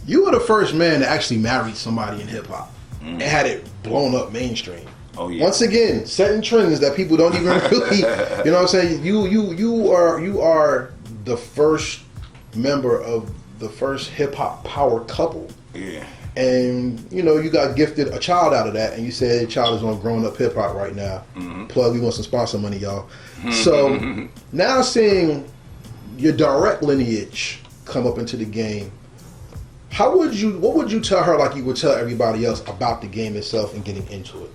You were the first man to actually marry somebody in hip hop and had it blown up mainstream. Oh yeah. Once again, setting trends that people don't even really. You know what I'm saying? You are the first member of the first hip hop power couple. Yeah. And you got gifted a child out of that, and you said child is on growing up hip hop right now. Mm-hmm. Plug, we want some sponsor money, y'all. So now seeing your direct lineage come up into the game, what would you tell her like you would tell everybody else about the game itself and getting into it?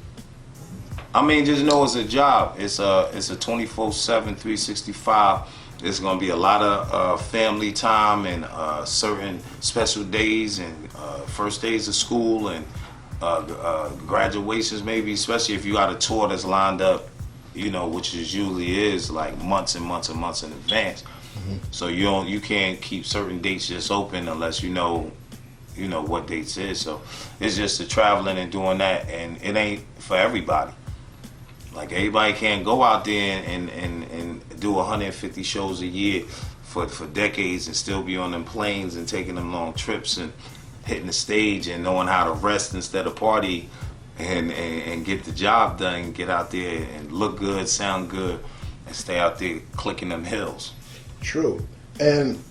I mean, just know it's a job. It's a 24/7, 365. There's gonna be a lot of family time and certain special days and first days of school and graduations maybe, especially if you got a tour that's lined up, which usually is like months and months and months in advance. Mm-hmm. So you can't keep certain dates just open unless you know what dates is. So it's just the traveling and doing that, and it ain't for everybody. Like everybody can't go out there and do 150 shows a year for decades and still be on them planes and taking them long trips and hitting the stage and knowing how to rest instead of party and get the job done and get out there and look good, sound good, and stay out there clicking them hills. True. And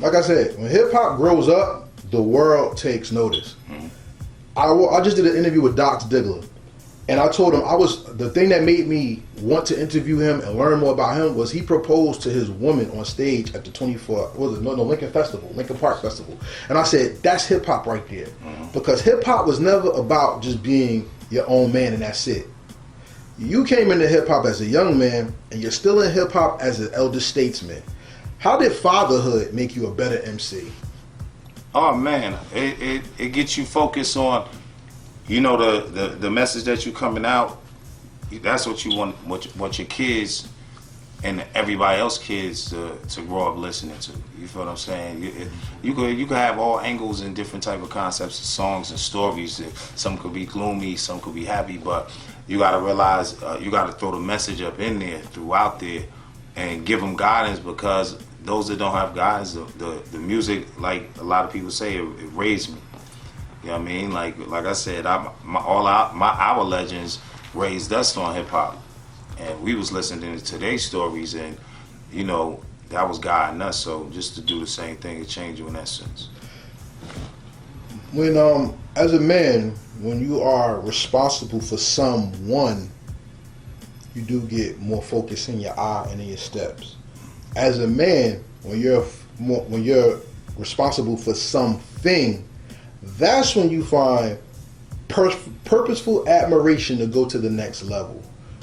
like I said, when hip hop grows up, the world takes notice. Mm-hmm. I just did an interview with Doc Diggler. And I told him the thing that made me want to interview him and learn more about him was he proposed to his woman on stage at the Lincoln Park Festival. And I said, that's hip hop right there. Mm-hmm. Because hip hop was never about just being your own man and that's it. You came into hip hop as a young man and you're still in hip hop as an elder statesman. How did fatherhood make you a better MC? Oh man, it gets you focused on the message that you coming out. That's what you want your kids and everybody else kids to grow up listening to. You feel what I'm saying? You could have all angles and different type of concepts of songs and stories. Some could be gloomy, some could be happy, but you got to realize you got to throw the message up in there throughout there and give them guidance, because those that don't have guidance, the music, like a lot of people say, it raised me. You know what I mean? Like I said, our legends raised us on hip hop, and we was listening to their stories, and that was guiding us. So just to do the same thing and change you in that sense. When as a man, when you are responsible for someone, you do get more focus in your eye and in your steps. As a man, when you're responsible for something, that's when you find purposeful admiration to go to the next level.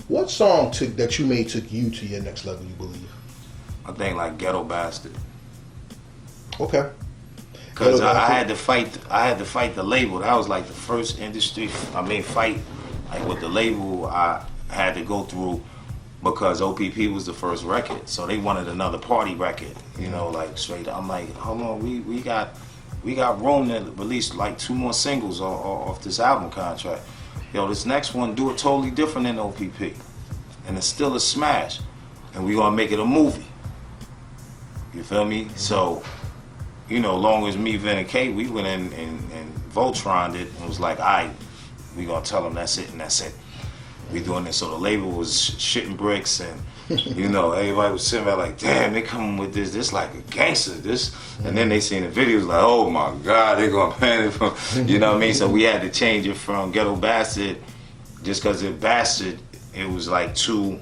What song that you made took you to your next level, you believe? I think like Ghetto Bastard. Okay. Because I had to fight the label. That was like the first fight like with the label I had to go through, because O.P.P was the first record. So they wanted another party record, like straight up. I'm like, hold on, we got room to release like 2 more singles off this album contract. This next one, do it totally different than O.P.P. And it's still a smash. And we're gonna make it a movie. You feel me? So, long as me, Vin, and Kate, we went in and Voltroned it and was like, all right, we gonna tell them that's it and that's it. We doing this. So the label was shitting bricks, and everybody was sitting there like, damn, they coming with this like a gangster, this. And then they seen the videos like, oh my God, they gonna ban it from, you know what I mean? So we had to change it from Ghetto Bastard, just because it bastard, it was like too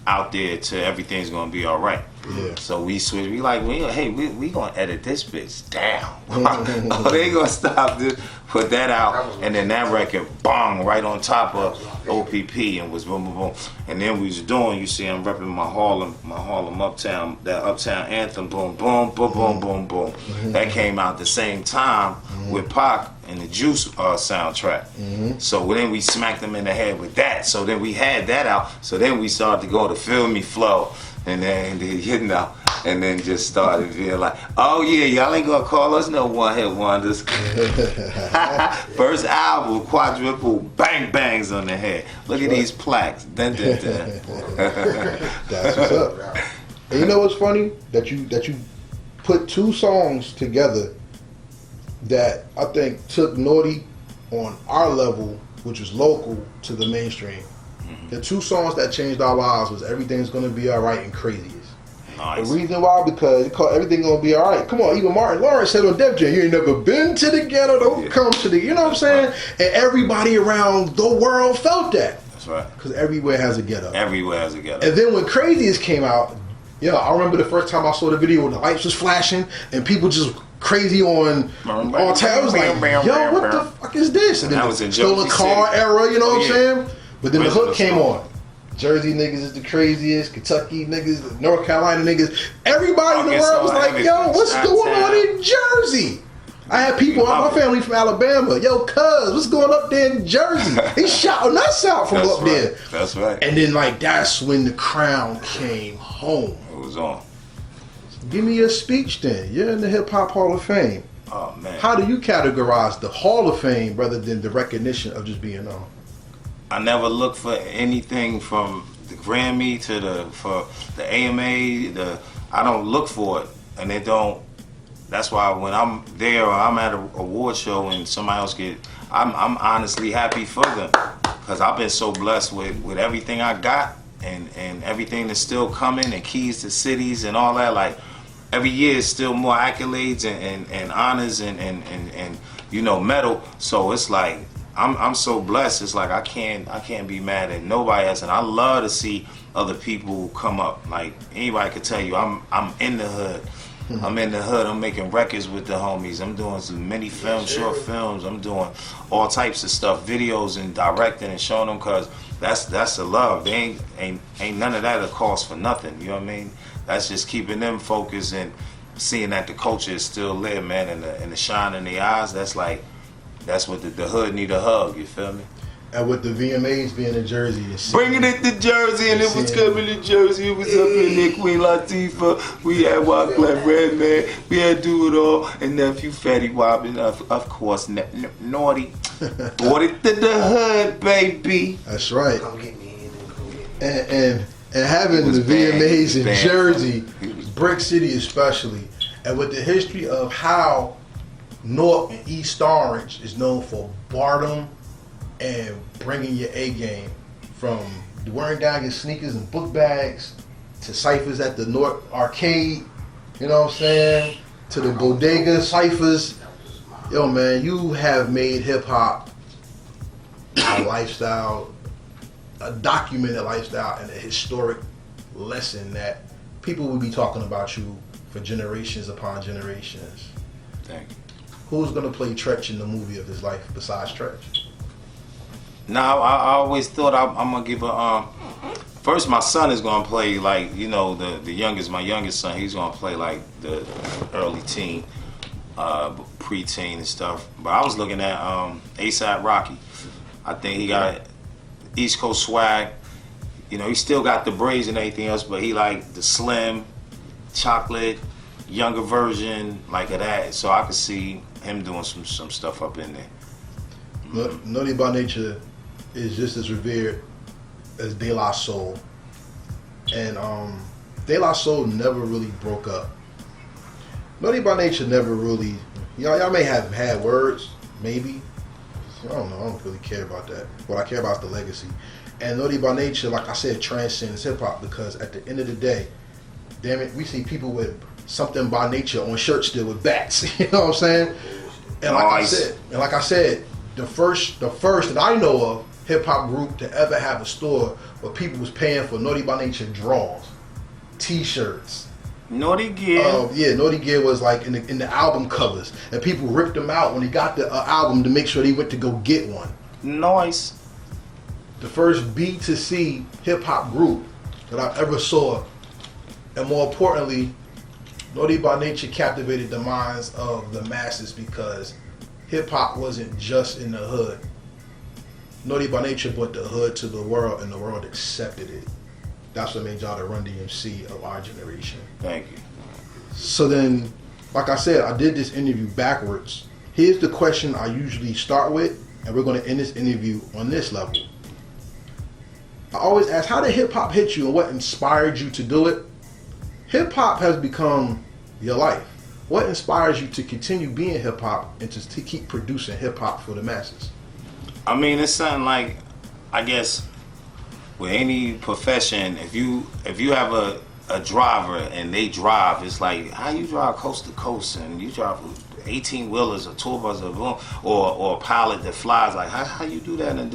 out there to everything's gonna be all right. Yeah. So we switched. We gonna edit this bitch down. Oh, they gonna stop this, put that out, and then that record bong right on top of O.P.P. and was boom boom boom. And then we was doing, you see, I'm repping my Harlem Uptown, that Uptown anthem, boom boom boom boom boom boom. That came out the same time with Pac and the Juice soundtrack. So then we smacked them in the head with that. So then we had that out. So then we started to go to Feel Me Flow. And then, and then just started being like, oh yeah, y'all ain't gonna call us no one-hit wonders. First album, quadruple bang bangs on the head. Look at these plaques. Dun, dun, dun. That's what's up. And you know what's funny? That you put 2 songs together that I think took Naughty on our level, which was local, to the mainstream. The two songs that changed our lives was Everything's Gonna Be Alright and Craziest. Nice. The reason why, because it called Everything Gonna Be Alright. Come on, even Martin Lawrence said on Def Jam, you ain't never been to the ghetto, don't come to the, you know what I'm saying? And everybody around the world felt that. That's right. Because everywhere has a ghetto. Everywhere has a ghetto. And then when Craziest came out, I remember the first time I saw the video when the lights was flashing and people just crazy on all time. I was like, yo, what the fuck is this? And then that was in Stolen Car era, you know what I'm saying? But then the hook came on. Jersey niggas is the craziest, Kentucky niggas, North Carolina niggas. Everybody in the world was like, yo, what's going on in Jersey? I had people, my family from Alabama. Yo, cuz, what's going up there in Jersey? They shouting us out from up there. That's right. And then, that's when the crown came home. It was on. Give me your speech then. You're in the Hip Hop Hall of Fame. Oh, man. How do you categorize the Hall of Fame rather than the recognition of just being on? I never look for anything from the Grammy to the AMA. I don't look for it, and it don't. That's why when I'm there or I'm at an award show and somebody else I'm honestly happy for them, because I've been so blessed with everything I got and everything that's still coming, and keys to cities and all that. Like every year is still more accolades and honors and medal. So it's like I'm so blessed. It's like I can't be mad at nobody else, and I love to see other people come up. Like anybody could tell you, I'm in the hood. I'm in the hood. I'm making records with the homies. I'm doing some mini films, short films. I'm doing all types of stuff, videos and directing and showing them, cause that's the love. They ain't none of that a cost for nothing. You know what I mean? That's just keeping them focused and seeing that the culture is still there, man, and the shine in their eyes. That's what the hood need a hug. You feel me? And with the VMAs being in Jersey, bringing it to Jersey, and it was coming to Jersey. It was up in there, Queen Latifah. We had Wyclef Redman. We had Do It All, and Nephew Fetty Wap, and of course Naughty. Brought it to the hood, baby. That's right. And having the VMAs in Jersey, Brick City especially, and with the history of how North and East Orange is known for boredom and bringing your A game, from wearing down your sneakers and book bags to ciphers at the North Arcade, you know what I'm saying, to the bodega ciphers. Yo, man, you have made hip hop a lifestyle, a documented lifestyle, and a historic lesson that people will be talking about you for generations upon generations. Thank you. Who's gonna play Treach in the movie of his life besides Treach? Now, I always thought I'm gonna give first my son is gonna play my youngest son, he's gonna play like the early teen, pre-teen and stuff. But I was looking at A$AP Rocky. I think he got East Coast swag. He still got the braids and everything else, but he like the slim, chocolate, younger version like of that. So I could see him doing some stuff up in there. Naughty by Nature is just as revered as De La Soul, and De La Soul never really broke up. Naughty by Nature never really, y'all may have had words, maybe. I don't know. I don't really care about that. What I care about is the legacy. And Naughty by Nature, like I said, transcends hip hop, because at the end of the day, damn it, we see people with something by nature on shirts still with bats. You know what I'm saying? And like I said, the first that I know of hip hop group to ever have a store where people was paying for Naughty by Nature draws, T-shirts. Naughty Gear. Naughty Gear was like in the album covers, and people ripped them out when he got the album to make sure they went to go get one. Nice. The first B2C hip hop group that I ever saw, and more importantly, Naughty by Nature captivated the minds of the masses, because hip hop wasn't just in the hood. Naughty by Nature brought the hood to the world, and the world accepted it. That's what made y'all the Run DMC of our generation. Thank you. So then, like I said, I did this interview backwards. Here's the question I usually start with, and we're going to end this interview on this level. I always ask, how did hip hop hit you and what inspired you to do it? Hip hop has become your life. What inspires you to continue being hip hop and to keep producing hip hop for the masses? I mean, it's something like, I guess, with any profession, if you have a driver and they drive, it's like, how you drive coast to coast and you drive 18 wheelers or tour buses or a pilot that flies, like how you do that? And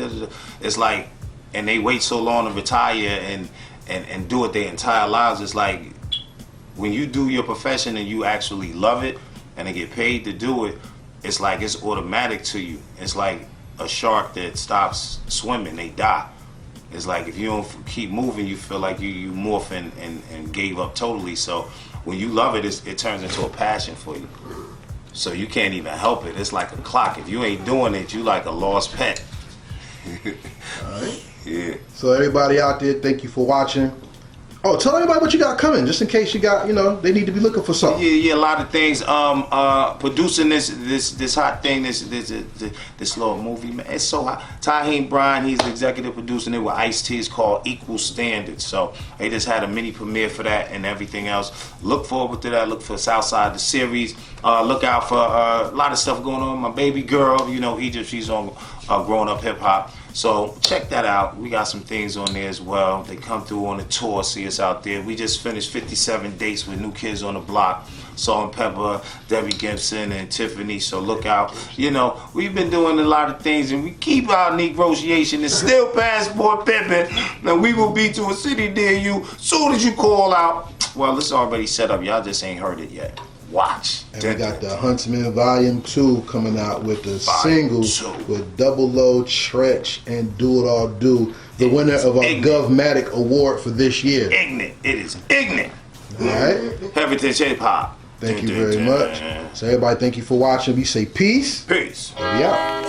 it's like, and they wait so long to retire and do it their entire lives. It's like, when you do your profession and you actually love it and they get paid to do it, it's like it's automatic to you. It's like a shark that stops swimming, they die. It's like if you don't keep moving, you feel like you morph and gave up totally. So when you love it, it turns into a passion for you. So you can't even help it. It's like a clock. If you ain't doing it, you like a lost pet. All right. Yeah. So everybody out there, thank you for watching. Oh, tell everybody what you got coming, just in case you got, they need to be looking for something. Yeah, a lot of things. Producing this hot thing, this little movie, man. It's so hot. Taheem Bryan, he's the executive producing it with Ice-T. It's called Equal Standards. So they just had a mini premiere for that and everything else. Look forward to that. Look for Southside the series. Look out for a lot of stuff going on. My baby girl, Egypt, she's on Growing Up Hip Hop. So check that out. We got some things on there as well. They come through on the tour, see us out there. We just finished 57 dates with New Kids on the Block, Salt-N-Pepa, Debbie Gibson, and Tiffany. So look out. We've been doing a lot of things, and we keep our negotiation. It's still passport pimping. Now we will be to a city near you soon as you call out. Well, it's already set up. Y'all just ain't heard it yet. Watch. And we got the Huntsman Volume 2 coming out with the single with Double O, Treach, and Do It All Do, the winner of our Govmatic Award for this year. Ignorant. It is ignorant. All right. Heritage Hip Hop. Thank you very much. So everybody, thank you for watching. We say peace. Peace. And we out.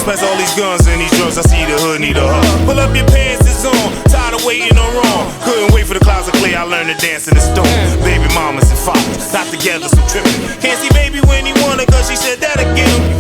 Pass all these guns and these drugs, I see the hood need a hug. Pull up your pants, it's on, tired of waiting on wrong. Couldn't wait for the clouds to clear, I learned to dance in the storm. Baby mamas and fathers, not together, so tripping. Can't see baby when he wanted, cause she said that'll get him.